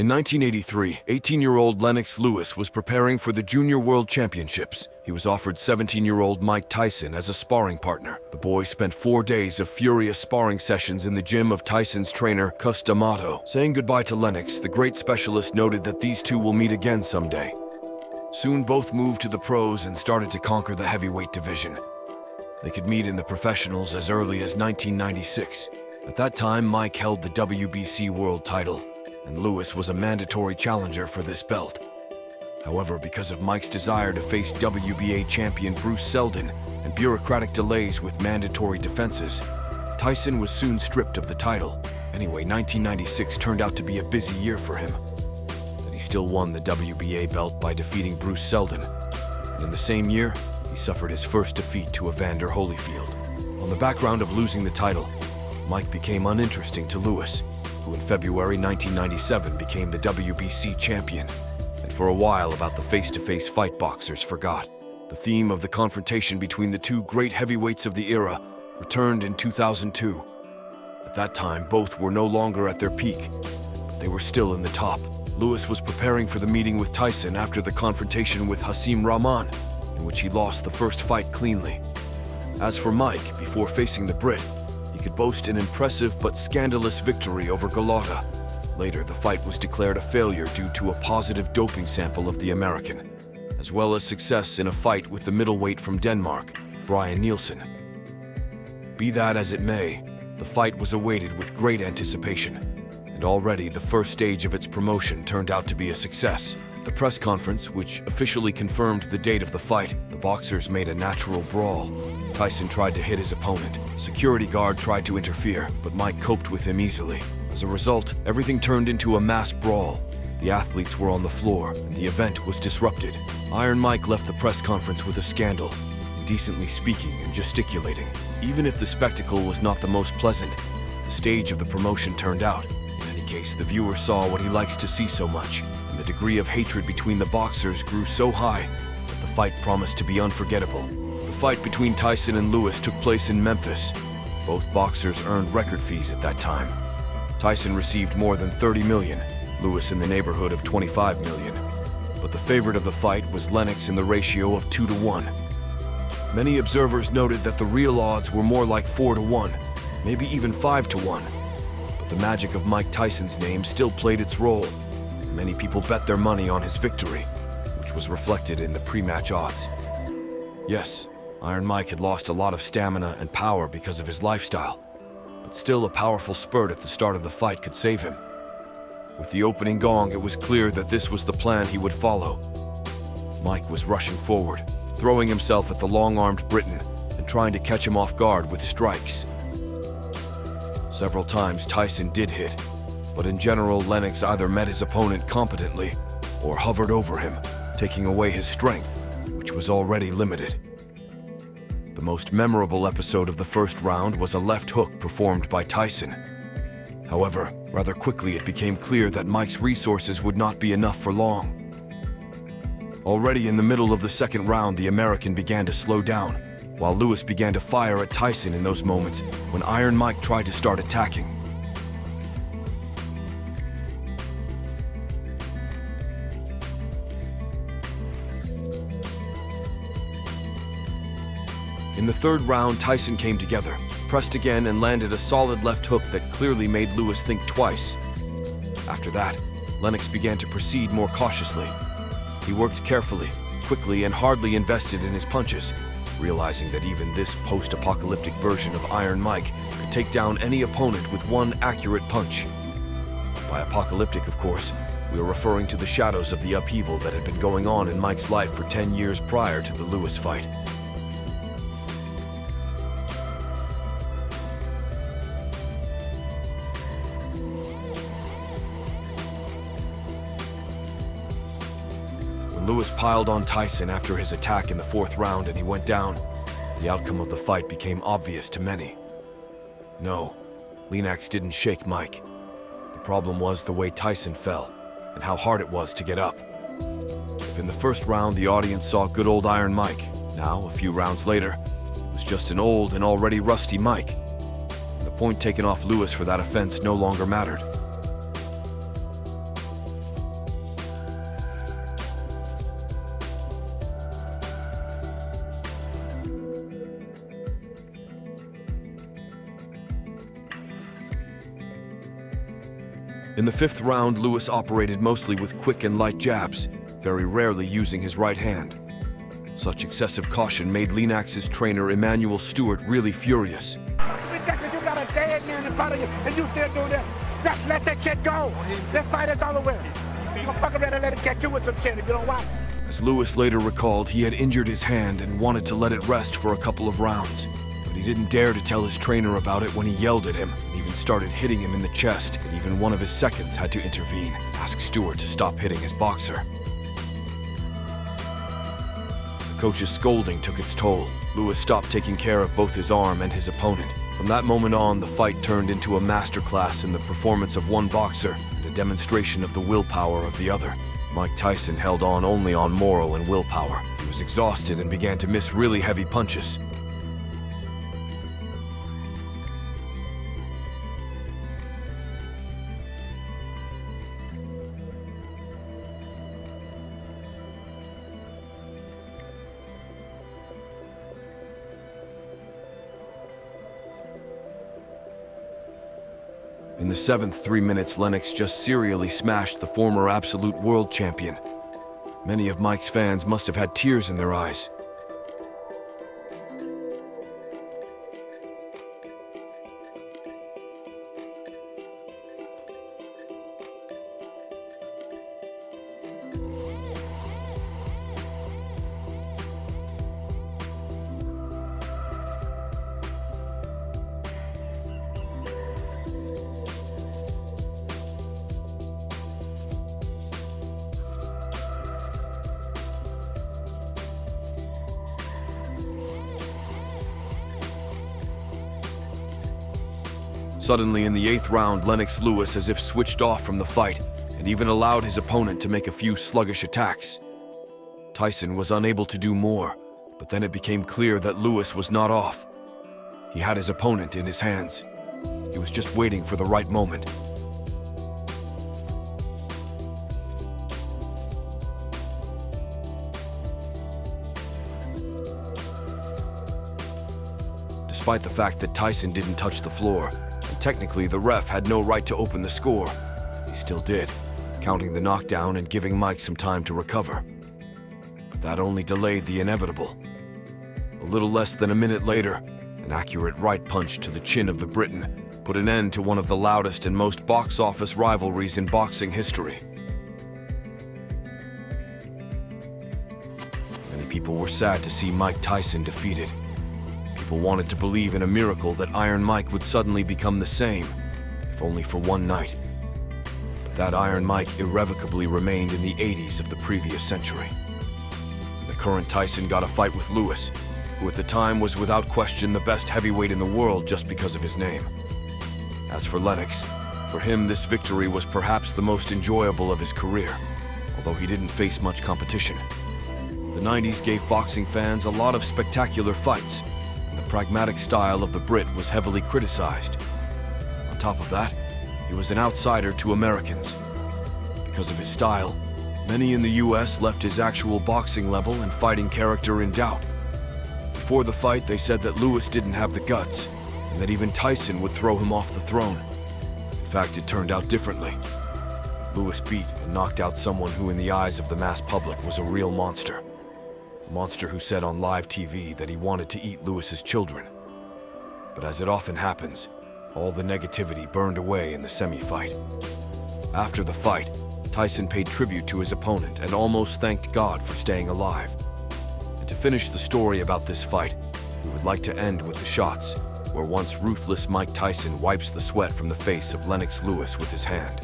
In 1983, 18-year-old Lennox Lewis was preparing for the Junior World Championships. He was offered 17-year-old Mike Tyson as a sparring partner. The boy spent 4 days of furious sparring sessions in the gym of Tyson's trainer, Cus D'Amato. Saying goodbye to Lennox, the great specialist noted that these two will meet again someday. Soon both moved to the pros and started to conquer the heavyweight division. They could meet in the professionals as early as 1996. At that time, Mike held the WBC world title, and Lewis was a mandatory challenger for this belt. However, because of Mike's desire to face WBA champion Bruce Seldon and bureaucratic delays with mandatory defenses, Tyson was soon stripped of the title. Anyway, 1996 turned out to be a busy year for him. But he still won the WBA belt by defeating Bruce Seldon. And in the same year, he suffered his first defeat to Evander Holyfield. On the background of losing the title, Mike became uninteresting to Lewis, who in February 1997 became the WBC champion. And for a while, about the face-to-face fight, boxers forgot. The theme of the confrontation between the two great heavyweights of the era returned in 2002. At that time, both were no longer at their peak, but they were still in the top. Lewis was preparing for the meeting with Tyson after the confrontation with Hasim Rahman, in which he lost the first fight cleanly. As for Mike, before facing the Brit, he could boast an impressive but scandalous victory over Galata. Later, the fight was declared a failure due to a positive doping sample of the American, as well as success in a fight with the middleweight from Denmark, Brian Nielsen. Be that as it may, the fight was awaited with great anticipation, and already the first stage of its promotion turned out to be a success. At the press conference, which officially confirmed the date of the fight, the boxers made a natural brawl. Tyson tried to hit his opponent. Security guard tried to interfere, but Mike coped with him easily. As a result, everything turned into a mass brawl. The athletes were on the floor, and the event was disrupted. Iron Mike left the press conference with a scandal, indecently speaking and gesticulating. Even if the spectacle was not the most pleasant, the stage of the promotion turned out. In any case, the viewer saw what he likes to see so much, and the degree of hatred between the boxers grew so high that the fight promised to be unforgettable. The fight between Tyson and Lewis took place in Memphis. Both boxers earned record fees at that time. Tyson received more than $30 million, Lewis in the neighborhood of $25 million. But the favorite of the fight was Lennox in the ratio of 2-1. Many observers noted that the real odds were more like 4-1, maybe even 5-1. But the magic of Mike Tyson's name still played its role. Many people bet their money on his victory, which was reflected in the pre-match odds. Yes, Iron Mike had lost a lot of stamina and power because of his lifestyle, but still a powerful spurt at the start of the fight could save him. With the opening gong, it was clear that this was the plan he would follow. Mike was rushing forward, throwing himself at the long-armed Briton and trying to catch him off guard with strikes. Several times Tyson did hit, but in general, Lennox either met his opponent competently or hovered over him, taking away his strength, which was already limited. The most memorable episode of the first round was a left hook performed by Tyson. However, rather quickly it became clear that Mike's resources would not be enough for long. Already in the middle of the second round, the American began to slow down, while Lewis began to fire at Tyson in those moments when Iron Mike tried to start attacking. In the third round, Tyson came together, pressed again, and landed a solid left hook that clearly made Lewis think twice. After that, Lennox began to proceed more cautiously. He worked carefully, quickly, and hardly invested in his punches, realizing that even this post-apocalyptic version of Iron Mike could take down any opponent with one accurate punch. By apocalyptic, of course, we are referring to the shadows of the upheaval that had been going on in Mike's life for 10 years prior to the Lewis fight. Lewis piled on Tyson after his attack in the fourth round and he went down. The outcome of the fight became obvious to many. No, Lennox didn't shake Mike. The problem was the way Tyson fell and how hard it was to get up. If in the first round the audience saw good old Iron Mike, now, a few rounds later, it was just an old and already rusty Mike. And the point taken off Lewis for that offense no longer mattered. In the fifth round, Lewis operated mostly with quick and light jabs, very rarely using his right hand. Such excessive caution made Lennox's trainer Emmanuel Stewart really furious. Ridiculous, you got a dead man in front of you, and you still do this. Just let that shit go. This fight is all over. You gonna fuck around and let it catch you with some shit if you don't watch. As Lewis later recalled, he had injured his hand and wanted to let it rest for a couple of rounds. But he didn't dare to tell his trainer about it when he yelled at him and even started hitting him in the chest, and even one of his seconds had to intervene, ask Stewart to stop hitting his boxer. The coach's scolding took its toll. Lewis stopped taking care of both his arm and his opponent. From that moment on, the fight turned into a masterclass in the performance of one boxer and a demonstration of the willpower of the other. Mike Tyson held on only on moral and willpower. He was exhausted and began to miss really heavy punches. In the seventh 3 minutes, Lennox just serially smashed the former absolute world champion. Many of Mike's fans must have had tears in their eyes. Suddenly, in the eighth round, Lennox Lewis as if switched off from the fight and even allowed his opponent to make a few sluggish attacks. Tyson was unable to do more, but then it became clear that Lewis was not off. He had his opponent in his hands. He was just waiting for the right moment. Despite the fact that Tyson didn't touch the floor, and technically the ref had no right to open the score, he still did, counting the knockdown and giving Mike some time to recover. But that only delayed the inevitable. A little less than a minute later, an accurate right punch to the chin of the Briton put an end to one of the loudest and most box office rivalries in boxing history. Many people were sad to see Mike Tyson defeated. People wanted to believe in a miracle that Iron Mike would suddenly become the same, if only for one night. But that Iron Mike irrevocably remained in the 80s of the previous century. The current Tyson got a fight with Lewis, who at the time was without question the best heavyweight in the world just because of his name. As for Lennox, for him this victory was perhaps the most enjoyable of his career, although he didn't face much competition. The 90s gave boxing fans a lot of spectacular fights, and the pragmatic style of the Brit was heavily criticized. On top of that, he was an outsider to Americans. Because of his style, many in the US left his actual boxing level and fighting character in doubt. Before the fight, they said that Lewis didn't have the guts, and that even Tyson would throw him off the throne. In fact, it turned out differently. Lewis beat and knocked out someone who in the eyes of the mass public was a real monster. A monster who said on live TV that he wanted to eat Lewis's children. But as it often happens, all the negativity burned away in the semi-fight. After the fight, Tyson paid tribute to his opponent and almost thanked God for staying alive. And to finish the story about this fight, we would like to end with the shots, where once ruthless Mike Tyson wipes the sweat from the face of Lennox Lewis with his hand.